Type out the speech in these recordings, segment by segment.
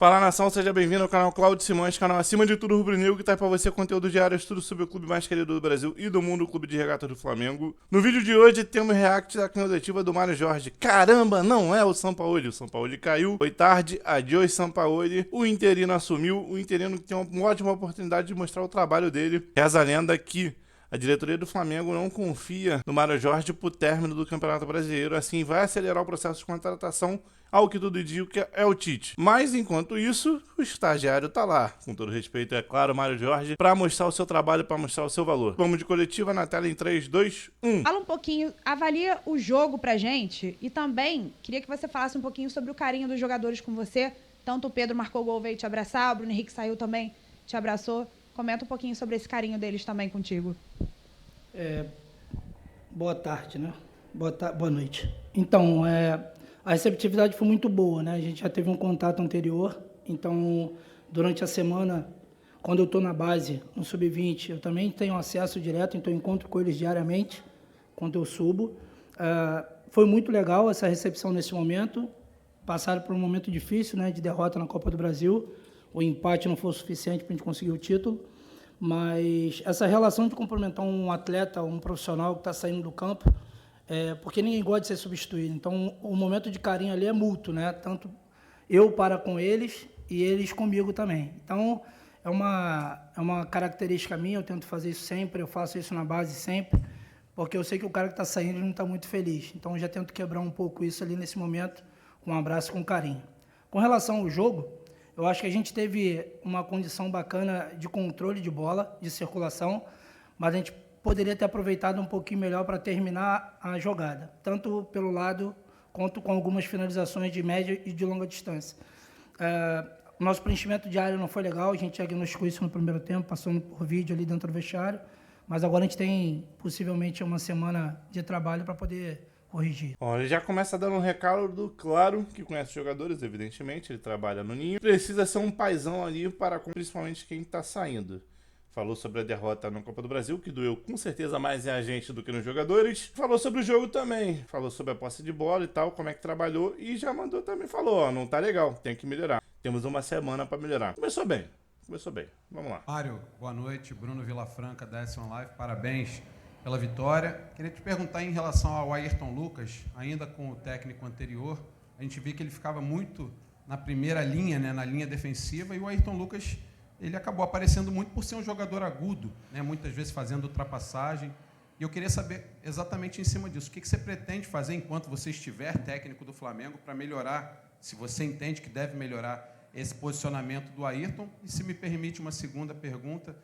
Fala nação, seja bem-vindo ao canal Claudio Simões, canal acima de tudo rubro-negro, que traz pra você conteúdo diário, tudo sobre o clube mais querido do Brasil e do mundo, o Clube de Regatas do Flamengo. No vídeo de hoje temos react da candidativa do Mário Jorge. Caramba, não é o Sampaoli. O Sampaoli caiu, foi tarde, adiós Sampaoli. O interino assumiu, o interino tem uma ótima oportunidade de mostrar o trabalho dele. Reza a lenda que a diretoria do Flamengo não confia no Mário Jorge pro término do Campeonato Brasileiro, assim vai acelerar o processo de contratação, ao que tudo indica é o Tite. Mas enquanto isso, o estagiário tá lá, com todo respeito, é claro, Mário Jorge, para mostrar o seu trabalho, para mostrar o seu valor. Vamos de coletiva na tela em 3, 2, 1. Fala um pouquinho, avalia o jogo pra gente e também queria que você falasse um pouquinho sobre o carinho dos jogadores com você. Tanto o Pedro marcou gol, veio te abraçar, o Bruno Henrique saiu também, te abraçou. Comenta um pouquinho sobre esse carinho deles também contigo. Boa tarde, né? Boa noite. Então, a receptividade foi muito boa, né? A gente já teve um contato anterior, então, durante a semana, quando eu estou na base, no Sub-20, eu também tenho acesso direto, então eu encontro com eles diariamente, quando eu subo. Foi muito legal essa recepção nesse momento. Passaram por um momento difícil, né, de derrota na Copa do Brasil. O empate não foi suficiente para a gente conseguir o título. Mas essa relação de cumprimentar um atleta, um profissional que está saindo do campo, porque ninguém gosta de ser substituído. Então, o momento de carinho ali é mútuo, né? Tanto eu para com eles e eles comigo também. Então, é uma característica minha, eu tento fazer isso sempre, eu faço isso na base sempre, porque eu sei que o cara que está saindo não está muito feliz. Então, eu já tento quebrar um pouco isso ali nesse momento, com um abraço e com carinho. Com relação ao jogo, eu acho que a gente teve uma condição bacana de controle de bola, de circulação, mas a gente poderia ter aproveitado um pouquinho melhor para terminar a jogada, tanto pelo lado quanto com algumas finalizações de média e de longa distância. Nosso preenchimento de área não foi legal, a gente diagnosticou isso no primeiro tempo, passando por vídeo ali dentro do vestiário, mas agora a gente tem possivelmente uma semana de trabalho para poder corrigir. Bom, ele já começa dando um recado claro, que conhece os jogadores, evidentemente, ele trabalha no Ninho. Precisa ser um paizão ali para principalmente quem tá saindo. Falou sobre a derrota na Copa do Brasil, que doeu com certeza mais em a gente do que nos jogadores. Falou sobre o jogo também, falou sobre a posse de bola e tal, como é que trabalhou. E já mandou também, falou, ó, não tá legal, tem que melhorar. Temos uma semana para melhorar. Começou bem, vamos lá. Mário, boa noite, Bruno Vilafranca da S1 Live, parabéns pela vitória. Queria te perguntar em relação ao Ayrton Lucas, ainda com o técnico anterior, a gente viu que ele ficava muito na primeira linha, né, na linha defensiva, e o Ayrton Lucas, ele acabou aparecendo muito por ser um jogador agudo, né, muitas vezes fazendo ultrapassagem, e eu queria saber exatamente em cima disso, o que você pretende fazer enquanto você estiver técnico do Flamengo para melhorar, se você entende que deve melhorar esse posicionamento do Ayrton, e se me permite uma segunda pergunta,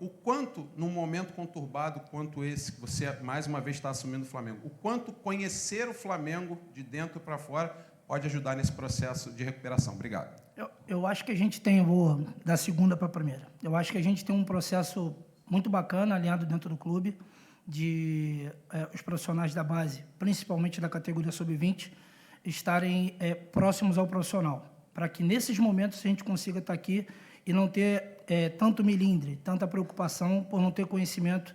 o quanto, num momento conturbado quanto esse, que você mais uma vez está assumindo o Flamengo, o quanto conhecer o Flamengo de dentro para fora pode ajudar nesse processo de recuperação? Obrigado. Eu acho que a gente tem, vou da segunda para a primeira, eu acho que a gente tem um processo muito bacana alinhado dentro do clube, de os profissionais da base, principalmente da categoria sub-20, estarem próximos ao profissional, para que nesses momentos a gente consiga estar aqui e não ter tanto melindre, tanta preocupação por não ter conhecimento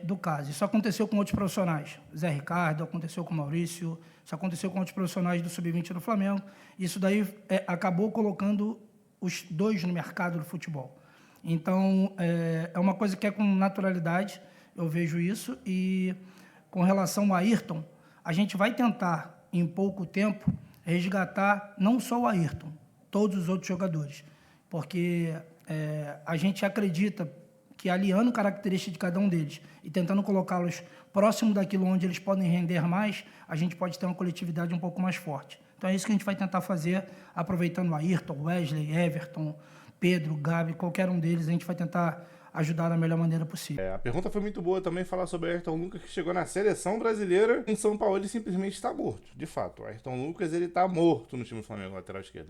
do caso. Isso aconteceu com outros profissionais. Zé Ricardo, aconteceu com o Maurício, isso aconteceu com outros profissionais do Sub-20 do Flamengo. Isso daí acabou colocando os dois no mercado do futebol. Então, é uma coisa que é com naturalidade, eu vejo isso. E com relação ao Ayrton, a gente vai tentar, em pouco tempo, resgatar não só o Ayrton, todos os outros jogadores. Porque a gente acredita que aliando características de cada um deles e tentando colocá-los próximo daquilo onde eles podem render mais, a gente pode ter uma coletividade um pouco mais forte. Então é isso que a gente vai tentar fazer, aproveitando o Ayrton, Wesley, Everton, Pedro, Gabi, qualquer um deles, a gente vai tentar ajudar da melhor maneira possível. A pergunta foi muito boa também, falar sobre o Ayrton Lucas, que chegou na seleção brasileira em São Paulo e simplesmente está morto. De fato, o Ayrton Lucas, ele está morto no time do Flamengo, lateral esquerdo.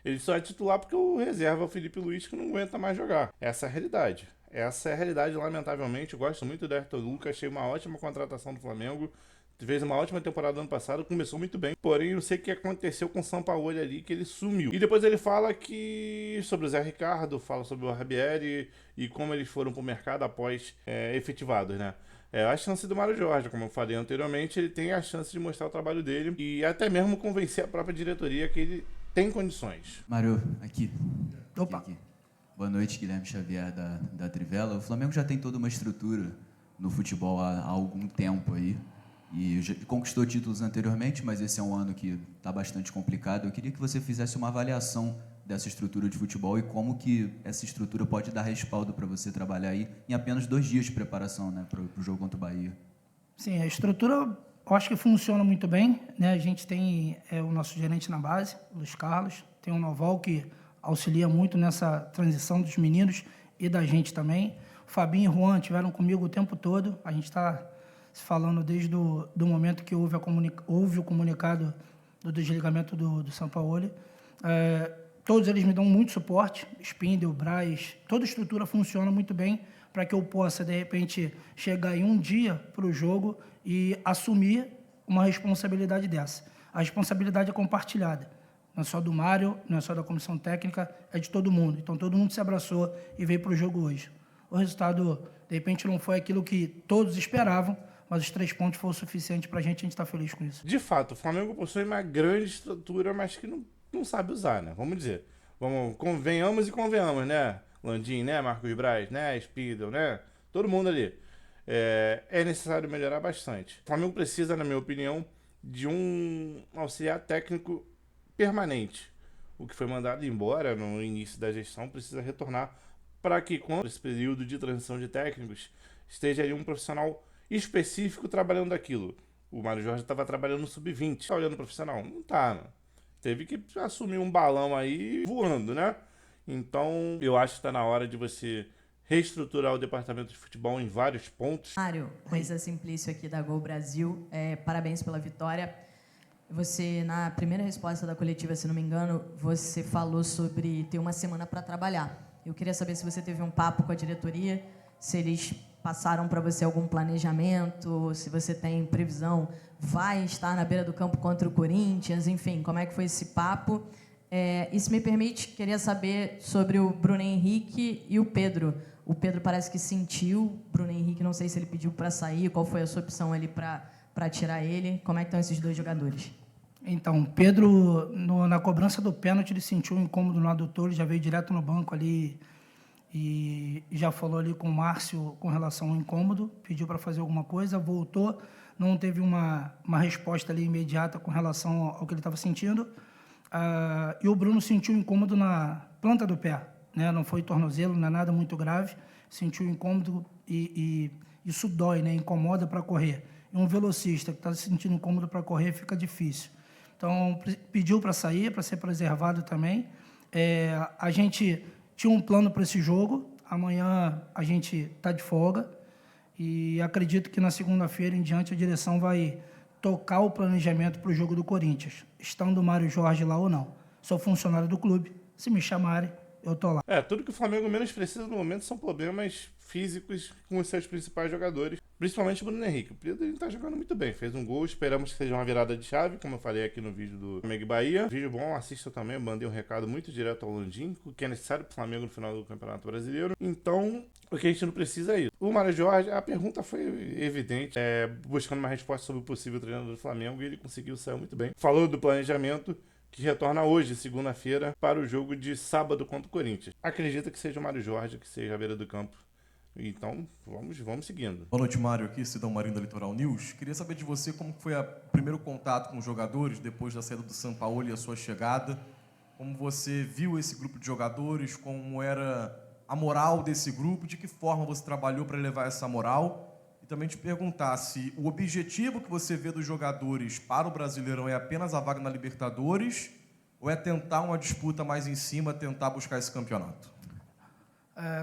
Ele só é titular porque o reserva é o Felipe Luiz, que não aguenta mais jogar. Essa é a realidade. Essa é a realidade, lamentavelmente. Eu gosto muito do Ayrton Lucas, achei uma ótima contratação do Flamengo. Fez uma ótima temporada no ano passado, começou muito bem. Porém, eu sei o que aconteceu com o Sampaoli ali, que ele sumiu. E depois ele fala que sobre o Zé Ricardo, fala sobre o Barbieri e como eles foram pro mercado após efetivados, né? A chance do Mário Jorge, como eu falei anteriormente, ele tem a chance de mostrar o trabalho dele e até mesmo convencer a própria diretoria que ele tem condições. Mário, aqui. Opa. Aqui. Boa noite, Guilherme Xavier da Trivela. O Flamengo já tem toda uma estrutura no futebol há algum tempo aí. E já conquistou títulos anteriormente, mas esse é um ano que está bastante complicado. Eu queria que você fizesse uma avaliação dessa estrutura de futebol e como que essa estrutura pode dar respaldo para você trabalhar aí em apenas 2 dias de preparação, né, para o jogo contra o Bahia. Sim, a estrutura eu acho que funciona muito bem, né? A gente tem o nosso gerente na base, Luiz Carlos, tem o Noval que auxilia muito nessa transição dos meninos e da gente também. O Fabinho e o Juan estiveram comigo o tempo todo, a gente está se falando desde do momento que houve o comunicado do desligamento do Sampaoli. Todos eles me dão muito suporte, Spindel, Braz, toda a estrutura funciona muito bem para que eu possa, de repente, chegar em um dia para o jogo e assumir uma responsabilidade dessa. A responsabilidade é compartilhada, não é só do Mário, não é só da comissão técnica, é de todo mundo. Então, todo mundo se abraçou e veio para o jogo hoje. O resultado, de repente, não foi aquilo que todos esperavam, mas os 3 pontos foram suficientes para a gente está feliz com isso. De fato, o Flamengo possui uma grande estrutura, mas que não sabe usar, né? Vamos dizer. Convenhamos e convenhamos, né? Landim, né? Marcos Braz, né? Spindel, né? Todo mundo ali. É necessário melhorar bastante. O Flamengo precisa, na minha opinião, de um auxiliar técnico permanente. O que foi mandado embora no início da gestão precisa retornar para que, quando esse período de transição de técnicos, esteja ali um profissional específico trabalhando aquilo. O Mário Jorge estava trabalhando no sub-20. Está olhando profissional? Não tá, né? Teve que assumir um balão aí voando, né? Então, eu acho que está na hora de você reestruturar o departamento de futebol em vários pontos. Mário, Roisa Simplício aqui da Gol Brasil. Parabéns pela vitória. Você, na primeira resposta da coletiva, se não me engano, você falou sobre ter uma semana para trabalhar. Eu queria saber se você teve um papo com a diretoria, se eles passaram para você algum planejamento, se você tem previsão, vai estar na beira do campo contra o Corinthians, enfim, como é que foi esse papo? E se me permite, queria saber sobre o Bruno Henrique e o Pedro. O Pedro parece que sentiu, Bruno Henrique, não sei se ele pediu para sair, qual foi a sua opção ali para tirar ele, como é que estão esses 2 jogadores? Então, Pedro, na cobrança do pênalti, ele sentiu um incômodo no adutor, ele já veio direto no banco ali e já falou ali com o Márcio com relação ao incômodo, pediu para fazer alguma coisa, voltou, não teve uma resposta ali imediata com relação ao que ele estava sentindo. E o Bruno sentiu incômodo na planta do pé, né? Não foi tornozelo, não é nada muito grave, sentiu incômodo e isso dói, né? Incomoda para correr. E um velocista que está sentindo incômodo para correr fica difícil. Então, pediu para sair, para ser preservado também. A gente tinha um plano para esse jogo, amanhã a gente está de folga e acredito que na segunda-feira em diante a direção vai tocar o planejamento para o jogo do Corinthians, estando o Mário Jorge lá ou não. Sou funcionário do clube, se me chamarem, eu tô lá. Tudo que o Flamengo menos precisa no momento são problemas físicos com os seus principais jogadores, principalmente o Bruno Henrique. O Pedro está jogando muito bem, fez um gol, esperamos que seja uma virada de chave, como eu falei aqui no vídeo do Flamengo e Bahia. Vídeo bom, assista também, eu mandei um recado muito direto ao Landim, o que é necessário para o Flamengo no final do Campeonato Brasileiro. Então, o que a gente não precisa é isso. O Mário Jorge, a pergunta foi evidente, buscando uma resposta sobre o possível treinador do Flamengo, e ele conseguiu sair muito bem. Falou do planejamento, que retorna hoje, segunda-feira, para o jogo de sábado contra o Corinthians. Acredita que seja o Mário Jorge, que seja a beira do campo. Então, vamos seguindo. Boa noite, Mário. Aqui, Cidão Marinho da Litoral News. Queria saber de você como foi o primeiro contato com os jogadores depois da saída do Sampaoli e a sua chegada. Como você viu esse grupo de jogadores, como era a moral desse grupo, de que forma você trabalhou para elevar essa moral. E também te perguntar se o objetivo que você vê dos jogadores para o Brasileirão é apenas a vaga na Libertadores ou é tentar uma disputa mais em cima, tentar buscar esse campeonato?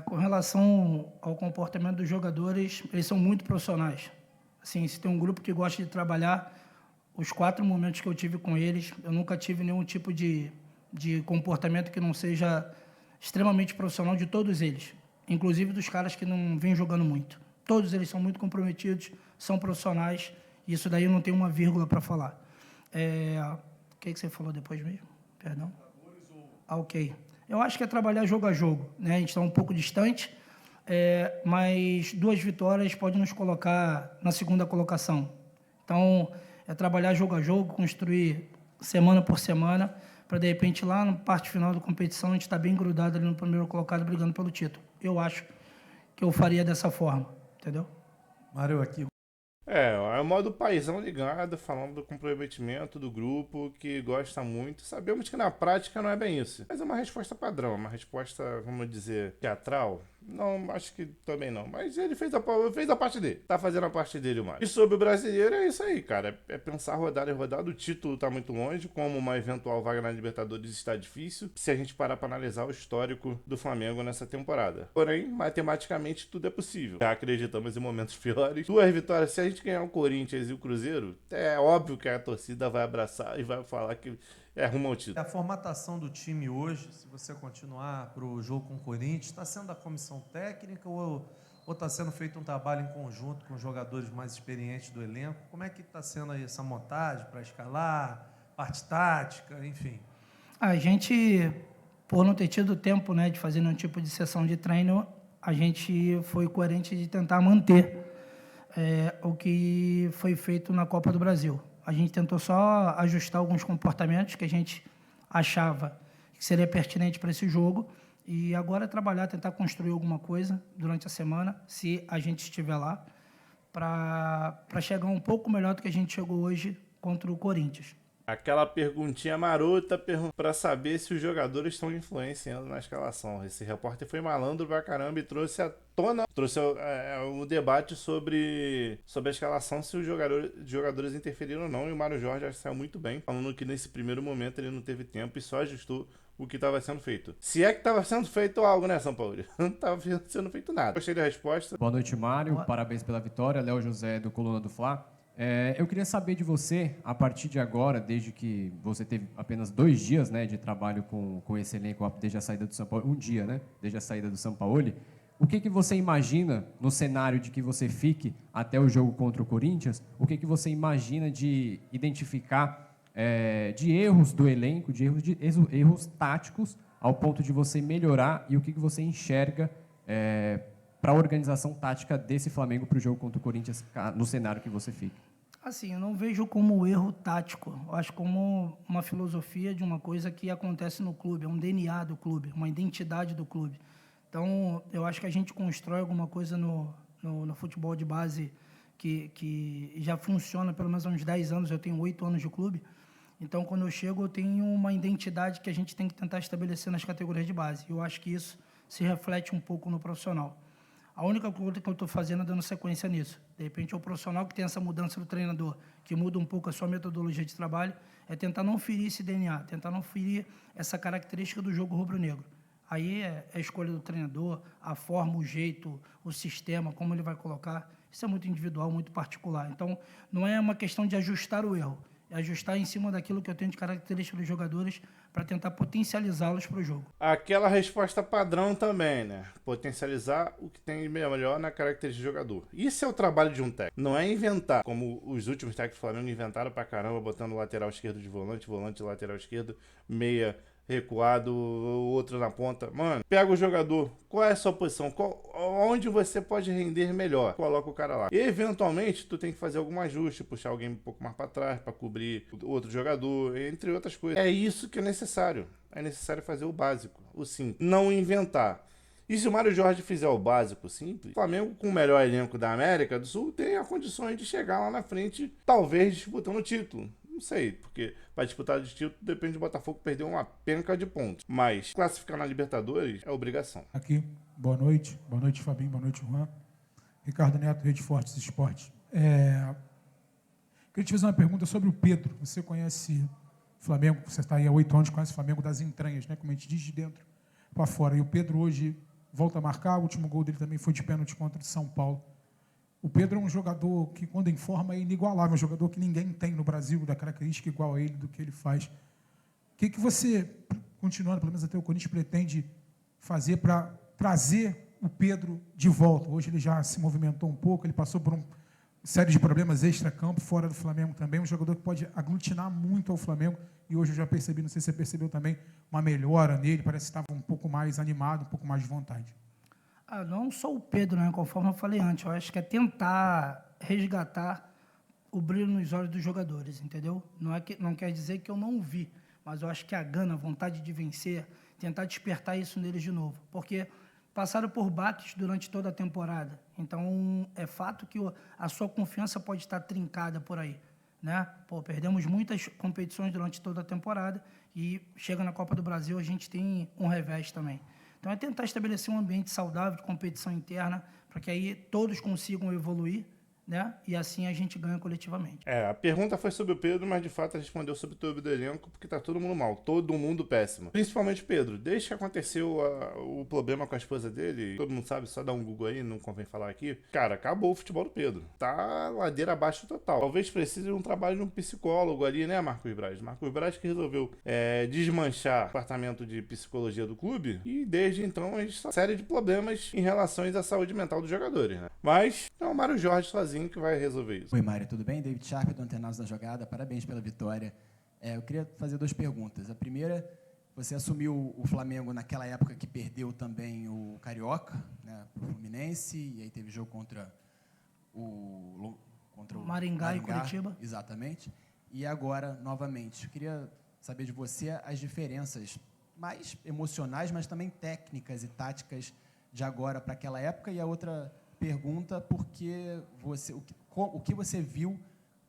Com relação ao comportamento dos jogadores, eles são muito profissionais. Assim, se tem um grupo que gosta de trabalhar, os 4 momentos que eu tive com eles, eu nunca tive nenhum tipo de comportamento que não seja extremamente profissional de todos eles, inclusive dos caras que não vêm jogando muito. Todos eles são muito comprometidos, são profissionais, e isso daí eu não tenho uma vírgula para falar. O que você falou depois mesmo? Perdão? Ok. Eu acho que é trabalhar jogo a jogo, né? A gente está um pouco distante, mas 2 vitórias podem nos colocar na segunda colocação. Então, é trabalhar jogo a jogo, construir semana por semana, para de repente lá na parte final da competição a gente estar bem grudado ali no primeiro colocado brigando pelo título. Eu acho que eu faria dessa forma, entendeu? Mário, aqui. É o modo paizão ligado, falando do comprometimento do grupo, que gosta muito. Sabemos que na prática não é bem isso. Mas é uma resposta padrão, uma resposta, vamos dizer, teatral. Não, acho que também não. Mas ele fez a parte dele. Tá fazendo a parte dele, o Mário. E sobre o brasileiro, é isso aí, cara. É pensar rodada e rodada. O título tá muito longe, como uma eventual vaga na Libertadores está difícil, se a gente parar pra analisar o histórico do Flamengo nessa temporada. Porém, matematicamente, tudo é possível. Já acreditamos em momentos piores. 2 vitórias, se a gente ganhar o Corinthians e o Cruzeiro, é óbvio que a torcida vai abraçar e vai falar que é rumo ao título. A formatação do time hoje, se você continuar para o jogo com o Corinthians, está sendo da comissão técnica ou está sendo feito um trabalho em conjunto com os jogadores mais experientes do elenco? Como é que está sendo aí essa montagem para escalar, parte tática, enfim? A gente, por não ter tido tempo, né, de fazer nenhum tipo de sessão de treino, a gente foi coerente de tentar manter o que foi feito na Copa do Brasil. A gente tentou só ajustar alguns comportamentos que a gente achava que seria pertinente para esse jogo e agora trabalhar, tentar construir alguma coisa durante a semana, se a gente estiver lá, para chegar um pouco melhor do que a gente chegou hoje contra o Corinthians. Aquela perguntinha marota pra saber se os jogadores estão influenciando na escalação. Esse repórter foi malandro pra caramba e trouxe à tona, o debate sobre a escalação, se os jogadores interferiram ou não. E o Mário Jorge acho que saiu muito bem, falando que nesse primeiro momento ele não teve tempo e só ajustou o que estava sendo feito. Se é que estava sendo feito algo, né, São Paulo? Não estava sendo feito nada. Gostei da resposta. Boa noite, Mário. Parabéns pela vitória. Léo José, do Coluna do Fla. Eu queria saber de você, a partir de agora, desde que você teve apenas 2 dias, né, de trabalho com esse elenco, desde a saída do São Paulo, 1 dia, né, desde a saída do São Paulo, o que você imagina no cenário de que você fique até o jogo contra o Corinthians? O que você imagina de identificar de erros do elenco, de erros táticos, ao ponto de você melhorar, e o que você enxerga para a organização tática desse Flamengo para o jogo contra o Corinthians, no cenário que você fica? Assim, eu não vejo como erro tático. Eu acho como uma filosofia de uma coisa que acontece no clube, é um DNA do clube, uma identidade do clube. Então, eu acho que a gente constrói alguma coisa no futebol de base que já funciona pelo menos há uns 10 anos, eu tenho 8 anos de clube. Então, quando eu chego, eu tenho uma identidade que a gente tem que tentar estabelecer nas categorias de base. Eu acho que isso se reflete um pouco no profissional. A única coisa que eu estou fazendo é dando sequência nisso. De repente, o profissional que tem essa mudança do treinador, que muda um pouco a sua metodologia de trabalho, é tentar não ferir esse DNA, tentar não ferir essa característica do jogo rubro-negro. Aí é a escolha do treinador, a forma, o jeito, o sistema, como ele vai colocar. Isso é muito individual, muito particular. Então, não é uma questão de ajustar o erro, é ajustar em cima daquilo que eu tenho de característica dos jogadores para tentar potencializá-los para o jogo. Aquela resposta padrão também, né? Potencializar o que tem melhor na característica do jogador. Isso é o trabalho de um técnico. Não é inventar, como os últimos técnicos do Flamengo inventaram pra caramba, botando o lateral esquerdo de volante, lateral esquerdo, meia recuado, o outro na ponta. Mano, pega o jogador. Qual é a sua posição? Onde você pode render melhor? Coloca o cara lá. Eventualmente, tu tem que fazer algum ajuste, puxar alguém um pouco mais para trás para cobrir o outro jogador, entre outras coisas. É isso que é necessário. É necessário fazer o básico, o simples. Não inventar. E se o Mário Jorge fizer o básico simples, o Flamengo, com o melhor elenco da América do Sul, tem as condições de chegar lá na frente, talvez disputando o título. Não sei, porque para disputar de título depende do Botafogo perder uma penca de pontos. Mas classificar na Libertadores é obrigação. Aqui, boa noite Fabinho, boa noite Juan. Ricardo Neto, Rede Fortes Esportes. Queria te fazer uma pergunta sobre o Pedro. Você conhece o Flamengo, você está aí há 8 anos, conhece o Flamengo das entranhas, né? Como a gente diz, de dentro para fora. E o Pedro hoje volta a marcar, o último gol dele também foi de pênalti contra o São Paulo. O Pedro é um jogador que, quando em forma, é inigualável, um jogador que ninguém tem no Brasil, da característica igual a ele, do que ele faz. O que você, continuando, pelo menos até o Corinthians, pretende fazer para trazer o Pedro de volta? Hoje ele já se movimentou um pouco, ele passou por uma série de problemas extra-campo, fora do Flamengo também, um jogador que pode aglutinar muito ao Flamengo, e hoje eu já percebi, não sei se você percebeu também, uma melhora nele, parece que estava um pouco mais animado, um pouco mais de vontade. Não só o Pedro, né? Conforme eu falei antes, eu acho que é tentar resgatar o brilho nos olhos dos jogadores, entendeu? Não quer dizer que eu não vi, mas eu acho que a gana, a vontade de vencer, tentar despertar isso neles de novo, porque passaram por baques durante toda a temporada. Então, é fato que a sua confiança pode estar trincada por aí, né? Pô, perdemos muitas competições durante toda a temporada e chega na Copa do Brasil, a gente tem um revés também. Então, é tentar estabelecer um ambiente saudável de competição interna para que aí todos consigam evoluir, né? E assim a gente ganha coletivamente. A pergunta foi sobre o Pedro, mas de fato respondeu sobre todo o elenco, porque tá todo mundo mal, todo mundo péssimo. Principalmente Pedro. Desde que aconteceu o problema com a esposa dele, todo mundo sabe, só dá um Google aí, não convém falar aqui. Cara, acabou o futebol do Pedro. Tá ladeira abaixo total. Talvez precise de um trabalho de um psicólogo ali, né, Marcos Braz? Marcos Braz que resolveu desmanchar o departamento de psicologia do clube, e desde então a gente só série de problemas em relação à saúde mental dos jogadores, né? Mas é o Mário Jorge sozinho que vai resolver isso. Oi, Mário, tudo bem? David Sharp, do Antenados da Jogada. Parabéns pela vitória. Eu queria fazer 2 perguntas. A primeira, você assumiu o Flamengo naquela época que perdeu também o Carioca, né, para o Fluminense, e aí teve jogo contra o Maringá e Curitiba. Exatamente. E agora, novamente, eu queria saber de você as diferenças mais emocionais, mas também técnicas e táticas de agora para aquela época. E a outra pergunta, porque o que você viu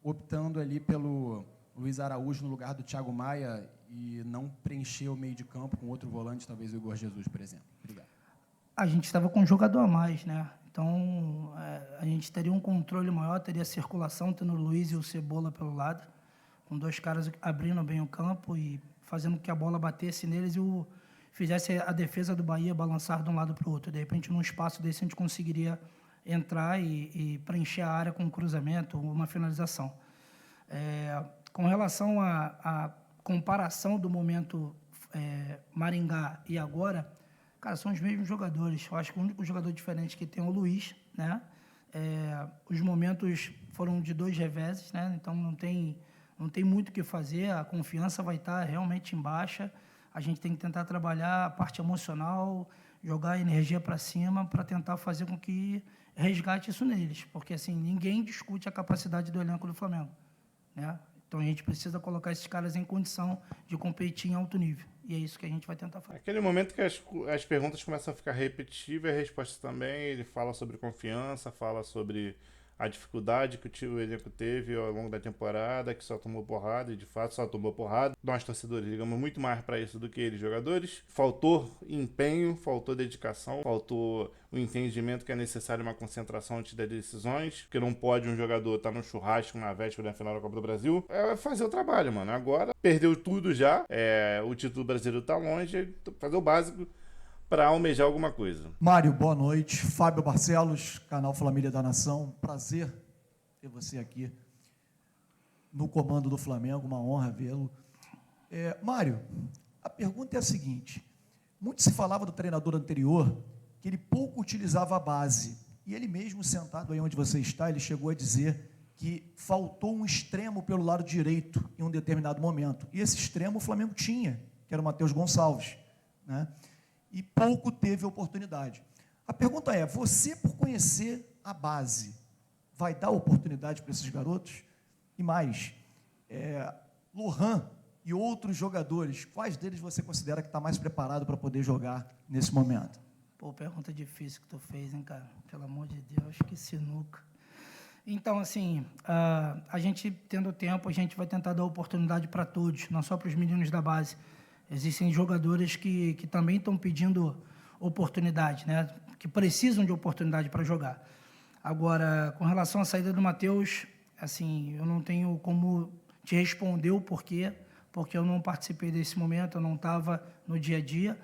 optando ali pelo Luiz Araújo no lugar do Thiago Maia e não preencher o meio de campo com outro volante, talvez o Igor Jesus, por exemplo? Obrigado. A gente estava com um jogador a mais, né? Então, a gente teria um controle maior, teria circulação, tendo o Luiz e o Cebola pelo lado, com 2 caras abrindo bem o campo e fazendo que a bola batesse neles e fizesse a defesa do Bahia balançar de um lado para o outro. De repente, num espaço desse, a gente conseguiria entrar e preencher a área com um cruzamento, uma finalização. Com relação à comparação do momento Maringá e agora, cara, são os mesmos jogadores. Eu acho que o único jogador diferente que tem é o Luiz, né? Os momentos foram de 2 reveses, né? Então não tem muito o que fazer, a confiança vai estar realmente em baixa. A gente tem que tentar trabalhar a parte emocional, jogar a energia para cima para tentar fazer com que resgate isso neles, porque assim, ninguém discute a capacidade do elenco do Flamengo, né? Então a gente precisa colocar esses caras em condição de competir em alto nível, e é isso que a gente vai tentar fazer. Aquele momento que as perguntas começam a ficar repetitivas, a resposta também, ele fala sobre confiança, fala sobre a dificuldade que o elenco teve ao longo da temporada, que só tomou porrada, e de fato só tomou porrada. Nós, torcedores, ligamos muito mais para isso do que eles, jogadores. Faltou empenho, faltou dedicação, faltou o entendimento que é necessário uma concentração antes das decisões, porque não pode um jogador estar no churrasco na véspera da final da Copa do Brasil. É fazer o trabalho, mano. Agora, perdeu tudo já, o título brasileiro tá longe, fazer o básico para almejar alguma coisa. Mário, boa noite. Fábio Barcelos, canal Família da Nação. Prazer ter você aqui no comando do Flamengo, uma honra vê-lo. Mário, a pergunta é a seguinte: muito se falava do treinador anterior que ele pouco utilizava a base, e ele mesmo, sentado aí onde você está, ele chegou a dizer que faltou um extremo pelo lado direito em um determinado momento, e esse extremo o Flamengo tinha, que era o Matheus Gonçalves, né? E pouco teve oportunidade. A pergunta é, você, por conhecer a base, vai dar oportunidade para esses garotos? E mais, Lohan e outros jogadores, quais deles você considera que está mais preparado para poder jogar nesse momento? Pô, pergunta difícil que tu fez, hein, cara? Pelo amor de Deus, que sinuca. Então, assim, a gente, tendo tempo, a gente vai tentar dar oportunidade para todos, não só para os meninos da base. Existem jogadores que também estão pedindo oportunidade, né? Que precisam de oportunidade para jogar. Agora, com relação à saída do Matheus, assim, eu não tenho como te responder o porquê, porque eu não participei desse momento, eu não estava no dia a dia.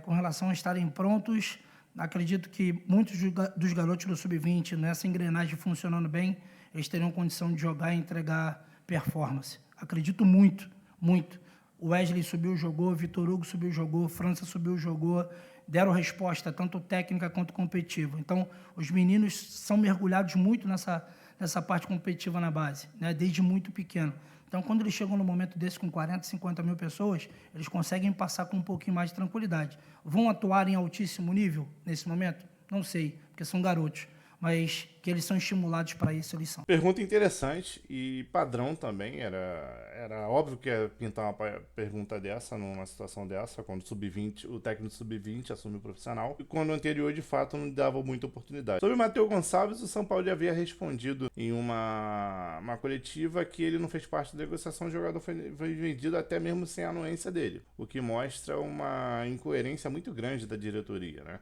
Com relação a estarem prontos, acredito que muitos dos garotos do Sub-20, nessa engrenagem funcionando bem, eles teriam condição de jogar e entregar performance. Acredito muito, muito. O Wesley subiu, jogou, Vitor Hugo subiu, jogou, França subiu, jogou, deram resposta, tanto técnica quanto competitiva. Então, os meninos são mergulhados muito nessa parte competitiva na base, né, desde muito pequeno. Então, quando eles chegam no momento desse com 40, 50 mil pessoas, eles conseguem passar com um pouquinho mais de tranquilidade. Vão atuar em altíssimo nível nesse momento? Não sei, porque são garotos. mas que eles são estimulados para isso, eles são. Pergunta interessante e padrão também. Era óbvio que ia pintar uma pergunta dessa numa situação dessa, quando o técnico do Sub-20 assumiu o profissional, e quando o anterior, de fato, não dava muita oportunidade. Sobre o Matheus Gonçalves, o São Paulo já havia respondido em uma coletiva que ele não fez parte da negociação, o jogador foi vendido até mesmo sem a anuência dele, o que mostra uma incoerência muito grande da diretoria, né?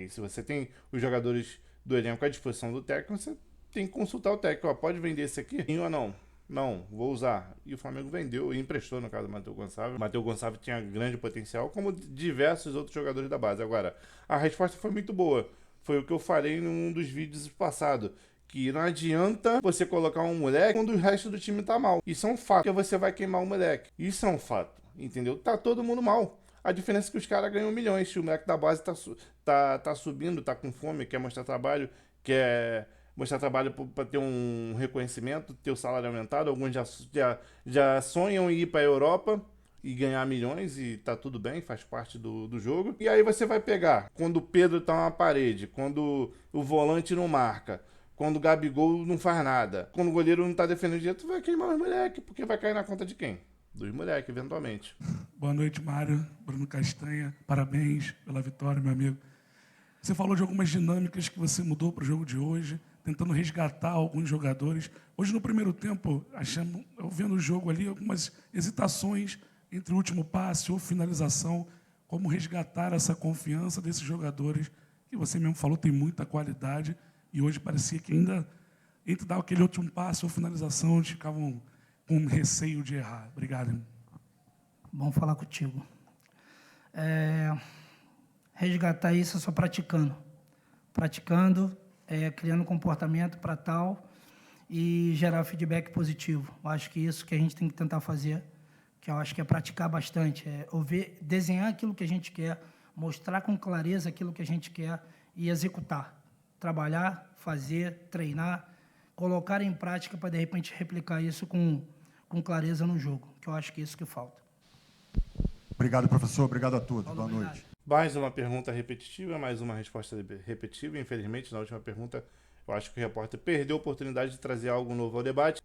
Se você tem os jogadores do elenco à disposição do técnico, você tem que consultar o técnico. Pode vender esse aqui? Sim ou não? Não, vou usar. E o Flamengo vendeu e emprestou, no caso do Matheus Gonçalves. O Matheus Gonçalves tinha grande potencial, como diversos outros jogadores da base. Agora, a resposta foi muito boa. Foi o que eu falei num dos vídeos passados. Que não adianta você colocar um moleque quando o resto do time tá mal. Isso é um fato, porque você vai queimar o moleque. Isso é um fato, entendeu? Tá todo mundo mal. A diferença é que os caras ganham milhões. Se o moleque da base tá subindo, tá com fome, quer mostrar trabalho, quer mostrar trabalho para ter um reconhecimento, ter o salário aumentado. Alguns já sonham em ir para a Europa e ganhar milhões, e tá tudo bem, faz parte do jogo. E aí você vai pegar, quando o Pedro tá na parede, quando o volante não marca, quando o Gabigol não faz nada, quando o goleiro não tá defendendo direito, tu vai queimar os moleques, porque vai cair na conta de quem? Dos moleques, eventualmente. Boa noite, Mário. Bruno Castanha. Parabéns pela vitória, meu amigo. Você falou de algumas dinâmicas que você mudou para o jogo de hoje, tentando resgatar alguns jogadores. Hoje, no primeiro tempo, eu vendo o jogo ali, algumas hesitações entre o último passe ou finalização. Como resgatar essa confiança desses jogadores, que você mesmo falou, tem muita qualidade, e hoje parecia que ainda, entre dar aquele último passe ou finalização, eles ficavam com receio de errar. Obrigado, irmão. Bom falar contigo. Resgatar isso só praticando. Praticando, criando comportamento para tal e gerar feedback positivo. Eu acho que isso que a gente tem que tentar fazer, que eu acho que é praticar bastante, desenhar aquilo que a gente quer, mostrar com clareza aquilo que a gente quer e executar. Trabalhar, fazer, treinar, colocar em prática para, de repente, replicar isso com clareza no jogo, que eu acho que é isso que falta. Obrigado, professor. Obrigado a todos. Boa noite. Mais uma pergunta repetitiva, mais uma resposta repetitiva. Infelizmente, na última pergunta, eu acho que o repórter perdeu a oportunidade de trazer algo novo ao debate,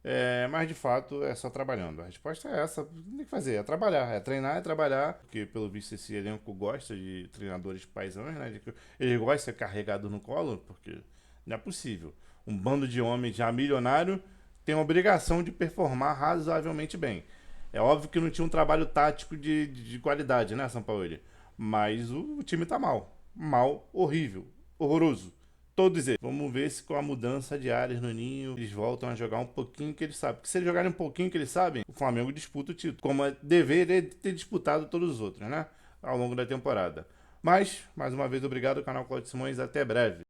mas, de fato, é só trabalhando. A resposta é essa, não tem que fazer, é trabalhar, é treinar, é trabalhar, porque, pelo visto, esse elenco gosta de treinadores paisãos, né? Ele gosta de ser carregado no colo, porque não é possível. Um bando de homens já milionário tem a obrigação de performar razoavelmente bem. É óbvio que não tinha um trabalho tático de qualidade, né, São Paulo? Mas o time tá mal. Mal, horrível, horroroso. Todos eles. Vamos ver se com a mudança de áreas no Ninho, eles voltam a jogar um pouquinho que eles sabem. Porque se eles jogarem um pouquinho que eles sabem, o Flamengo disputa o título. Como deveria ter disputado todos os outros, né? Ao longo da temporada. Mas, mais uma vez, obrigado, canal Cláudio Simões. Até breve.